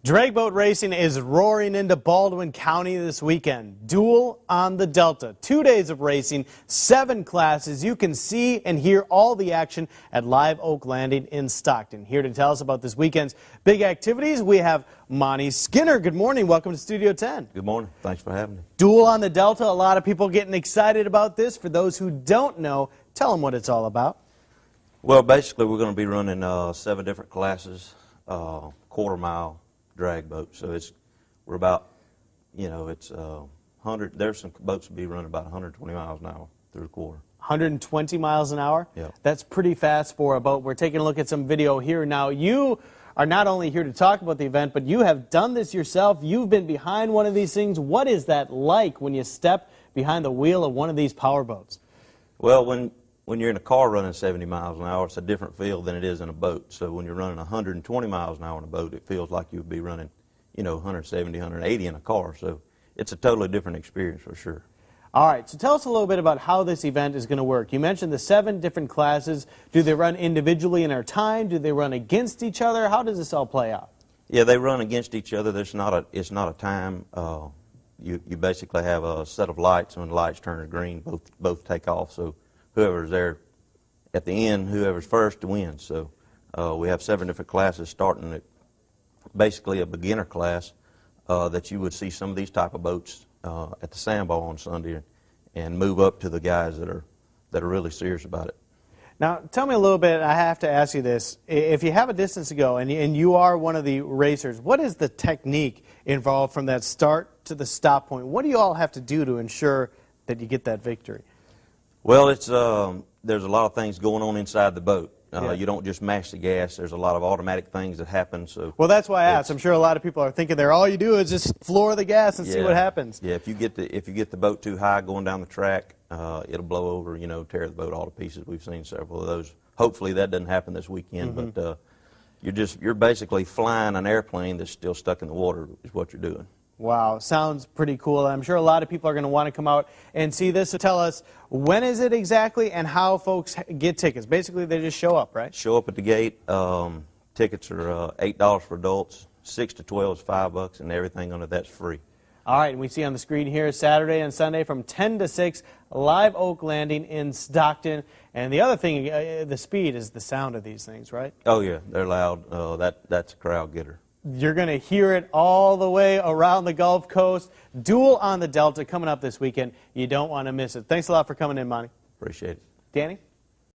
Drag boat racing is roaring into Baldwin County this weekend. Duel on the Delta. 2 days of racing, 7 classes. You can see and hear all the action at Live Oak Landing in Stockton. Here to tell us about this weekend's big activities, we have Monty Skinner. Good morning. Welcome to Studio 10. Good morning. Thanks for having me. Duel on the Delta. A lot of people getting excited about this. For those who don't know, tell them what it's all about. Well, basically, we're going to be running 7 different classes, quarter-mile drag boat. So we're about, it's 100. There's some boats will be running about 120 miles an hour through the quarter. 120 miles an hour? Yeah. That's pretty fast for a boat. We're taking a look at some video here now. You are not only here to talk about the event, but you have done this yourself. You've been behind one of these things. What is that like when you step behind the wheel of one of these power boats? Well, when you're in a car running 70 miles an hour, it's a different feel than it is in a boat. So when you're running 120 miles an hour in a boat, it feels like you would be running, 170, 180 in a car. So it's a totally different experience for sure. All right, so tell us a little bit about how this event is going to work. You mentioned the 7 different classes. Do they run individually in their time? Do they run against each other? How does this all play out? Yeah, they run against each other. It's not a time. You basically have a set of lights, and when the lights turn green, both take off. So whoever's there at the end, whoever's first wins. So we have 7 different classes, starting at basically a beginner class that you would see some of these type of boats at the Sandbar on Sunday, and move up to the guys that are really serious about it. Now, tell me a little bit. I have to ask you this: if you have a distance to go, and you are one of the racers, what is the technique involved from that start to the stop point? What do you all have to do to ensure that you get that victory? Well, there's a lot of things going on inside the boat. Yeah. You don't just mash the gas. There's a lot of automatic things that happen. So well, that's why I asked. I'm sure a lot of people are thinking there. All you do is just floor the gas and see what happens. Yeah, if you get the boat too high going down the track, it'll blow over. Tear the boat all to pieces. We've seen several of those. Hopefully that doesn't happen this weekend. But you're basically flying an airplane that's still stuck in the water is what you're doing. Wow, sounds pretty cool. I'm sure a lot of people are going to want to come out and see this. So tell us, when is it exactly and how folks get tickets? Basically, they just show up, right? Show up at the gate. Tickets are $8 for adults, 6 to 12 is $5, and everything under that's free. All right, and we see on the screen here Saturday and Sunday from 10 to 6, Live Oak Landing in Stockton. And the other thing, the speed is the sound of these things, right? Oh, yeah, they're loud. That's a crowd getter. You're going to hear it all the way around the Gulf Coast. Duel on the Delta coming up this weekend. You don't want to miss it. Thanks a lot for coming in, Monty. Appreciate it. Danny?